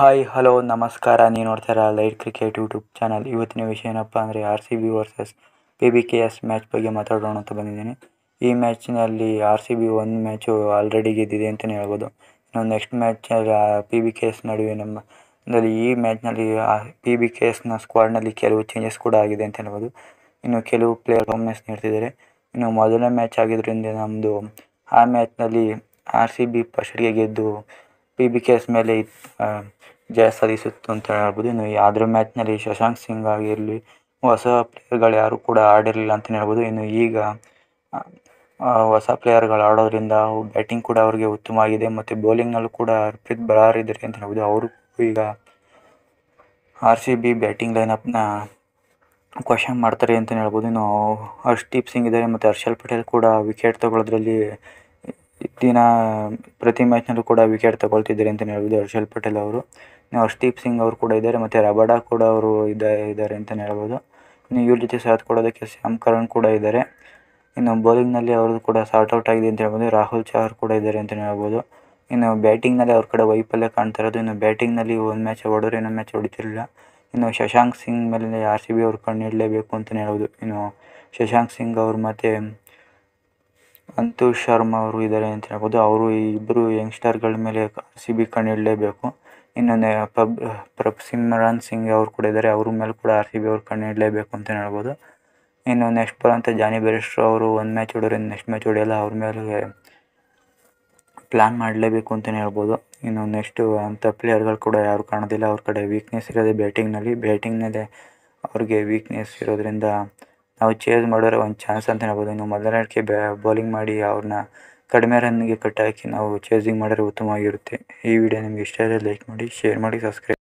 Hi hello ನಮಸ್ಕಾರ. ನೀವು ನೋಡ್ತಾಯಿರ light cricket YouTube channel. ಇವತ್ತಿನ ವಿಷಯ ಏನಪ್ಪ ಅಂದರೆ RCB ವರ್ಸಸ್ PBKS ಮ್ಯಾಚ್ ಬಗ್ಗೆ ಮಾತಾಡೋಣ ಅಂತ ಬಂದಿದ್ದೀನಿ. ಈ ಮ್ಯಾಚ್ನಲ್ಲಿ RCB ಒಂದು ಮ್ಯಾಚು ಆಲ್ರೆಡಿ ಗೆದ್ದಿದೆ ಅಂತಲೇ ಹೇಳ್ಬೋದು. ಇನ್ನು ನೆಕ್ಸ್ಟ್ ಮ್ಯಾಚ್ PBKS ನಡುವೆ ಈ ಮ್ಯಾಚ್ನಲ್ಲಿ PBKSನ ಸ್ಕ್ವಾಡ್ನಲ್ಲಿ ಕೆಲವು ಚೇಂಜಸ್ ಕೂಡ ಆಗಿದೆ ಅಂತ ಹೇಳ್ಬೋದು. ಇನ್ನು ಕೆಲವು ಪ್ಲೇಯರ್ ಪರ್ಫಾರ್ಮೆನ್ಸ್ ನೀಡ್ತಿದ್ದಾರೆ. ಇನ್ನು ಮೊದಲನೇ ಮ್ಯಾಚ್ ಆಗಿದ್ದರಿಂದ ನಮ್ಮದು ಆ ಮ್ಯಾಚ್ನಲ್ಲಿ RCB ಫಸ್ಟ್ಗೆ ಗೆದ್ದು PBKS ಮೇಲೆ ಜಯ ಸಾಧಿಸಿತ್ತು ಅಂತ ಹೇಳ್ಬೋದು. ಇನ್ನು ಅದರ ಮ್ಯಾಚ್ನಲ್ಲಿ ಶಶಾಂಕ್ ಸಿಂಗ್ ಆಗಿರಲಿ, ಹೊಸ ಪ್ಲೇಯರ್ಗಳು ಯಾರೂ ಕೂಡ ಆಡಿರಲಿಲ್ಲ ಅಂತಲೇ ಹೇಳ್ಬೋದು. ಇನ್ನು ಈಗ ಹೊಸ ಪ್ಲೇಯರ್ಗಳು ಆಡೋದ್ರಿಂದ ಬ್ಯಾಟಿಂಗ್ ಕೂಡ ಅವರಿಗೆ ಉತ್ತಮವಾಗಿದೆ ಮತ್ತು ಬೌಲಿಂಗ್ನಲ್ಲೂ ಕೂಡ ಹರ್ಪ್ರೀತ್ ಬರಾರ್ ಇದ್ದಾರೆ ಅಂತ ಹೇಳ್ಬೋದು. ಅವರು ಈಗ RCB ಬ್ಯಾಟಿಂಗ್ ಲೈನಪ್ನ ಕ್ವಶನ್ ಮಾಡ್ತಾರೆ ಅಂತಲೇ ಹೇಳ್ಬೋದು. ಇನ್ನು ಹರ್ಷ್ದೀಪ್ ಸಿಂಗ್ ಇದ್ದಾರೆ ಮತ್ತು ಹರ್ಷಲ್ ಪಟೇಲ್ ಕೂಡ ವಿಕೆಟ್ ತಗೊಳ್ಳೋದ್ರಲ್ಲಿ ಪ್ರತಿ ಮ್ಯಾಚ್ನಲ್ಲೂ ಕೂಡ ವಿಕೆಟ್ ತಗೊಳ್ತಿದ್ದಾರೆ ಅಂತಲೇ ಹೇಳ್ಬೋದು ಹರ್ಷಲ್ ಪಟೇಲ್ ಅವರು. ಇನ್ನು ಹರ್ಷ್ದೀಪ್ ಸಿಂಗ್ ಅವರು ಕೂಡ ಇದ್ದಾರೆ ಮತ್ತು ರಬಾಡಾ ಕೂಡ ಅವರು ಇದ್ದಾರೆ ಅಂತಲೇ ಹೇಳ್ಬೋದು. ಇನ್ನು ಇವ್ರ ಜೊತೆ ಸಾಥ್ ಕೊಡೋದಕ್ಕೆ ಶ್ಯಾಮ್ ಕರಣ್ ಕೂಡ ಇದ್ದಾರೆ. ಇನ್ನು ಬೌಲಿಂಗ್ನಲ್ಲಿ ಅವ್ರದ್ದು ಕೂಡ ಸಾರ್ಟ್ ಔಟ್ ಆಗಿದೆ ಅಂತ ಹೇಳ್ಬೋದು. ರಾಹುಲ್ ಚಹರ್ ಕೂಡ ಇದ್ದಾರೆ ಅಂತಲೇ ಹೇಳ್ಬೋದು. ಇನ್ನು ಬ್ಯಾಟಿಂಗ್ನಲ್ಲಿ ಅವ್ರ ಕಡೆ ವೈಫಲ್ಯ ಕಾಣ್ತಾ ಇರೋದು. ಇನ್ನು ಬ್ಯಾಟಿಂಗ್ನಲ್ಲಿ ಒಂದು ಮ್ಯಾಚ್ ಹೊಡೆದ್ರೆ ಇನ್ನೊಂದು ಮ್ಯಾಚ್ ಹೊಡಿತಿರಲಿಲ್ಲ. ಇನ್ನು ಶಶಾಂಕ್ ಸಿಂಗ್ ಮೇಲೆ RCB ಅವರು ಕಣ್ಣಿಡಲೇಬೇಕು ಅಂತಲೇ ಹೇಳ್ಬೋದು. ಇನ್ನು ಶಶಾಂಕ್ ಸಿಂಗ್ ಅವರು ಮತ್ತು ಅಂತು ಶರ್ಮಾ ಅವರು ಇದ್ದಾರೆ ಅಂತ ಹೇಳ್ಬೋದು. ಅವರು ಇಬ್ಬರು ಯಂಗ್ಸ್ಟರ್ಗಳ ಮೇಲೆ RCB ಕಣ್ಣಿಡಲೇಬೇಕು. ಇನ್ನು ಸಿಮ್ರಾನ್ ಸಿಂಗ್ ಅವರು ಕೂಡ ಇದ್ದಾರೆ. ಅವ್ರ ಮೇಲೆ ಕೂಡ RCB ಅವರು ಕಣ್ಣಿಡಲೇಬೇಕು ಅಂತಲೇ ಹೇಳ್ಬೋದು. ಇನ್ನು ನೆಕ್ಸ್ಟ್ ಬರೋಂಥ ಜಾನಿ ಬೇರ್ಸ್ಟೋ ಅವರು ಒಂದು ಮ್ಯಾಚ್ ಹೊಡೆದ್ರೆ ನೆಕ್ಸ್ಟ್ ಮ್ಯಾಚ್ ಹೊಡೆಯಲ್ಲ. ಅವ್ರ ಮೇಲೆ ಪ್ಲ್ಯಾನ್ ಮಾಡಲೇಬೇಕು ಅಂತಲೇ ಹೇಳ್ಬೋದು. ಇನ್ನು ನೆಕ್ಸ್ಟು ಅಂಥ ಪ್ಲೇಯರ್ಗಳು ಕೂಡ ಯಾರು ಕಾಣೋದಿಲ್ಲ. ಅವ್ರ ಕಡೆ ವೀಕ್ನೆಸ್ ಇರೋದೇ ಬ್ಯಾಟಿಂಗ್ನಲ್ಲೇ ಅವ್ರಿಗೆ ವೀಕ್ನೆಸ್ ಇರೋದ್ರಿಂದ ನಾವು ಚೇಸ್ ಮಾಡಿದ್ರೆ ಒಂದು ಚಾನ್ಸ್ ಅಂತ ಹೇಳ್ಬೋದು. ಇನ್ನು ಮೊದಲನೇಕ್ಕೆ ಬೌಲಿಂಗ್ ಮಾಡಿ ಅವ್ರನ್ನ ಕಡಿಮೆ ರನ್ನಿಗೆ ಕಟ್ಟಾಕಿ ನಾವು ಚೇಸಿಂಗ್ ಮಾಡಿದ್ರೆ ಉತ್ತಮವಾಗಿರುತ್ತೆ. ಈ ವಿಡಿಯೋ ನಿಮಗೆ ಇಷ್ಟ ಆದರೆ ಲೈಕ್ ಮಾಡಿ, ಶೇರ್ ಮಾಡಿ, ಸಬ್ಸ್ಕ್ರೈಬ್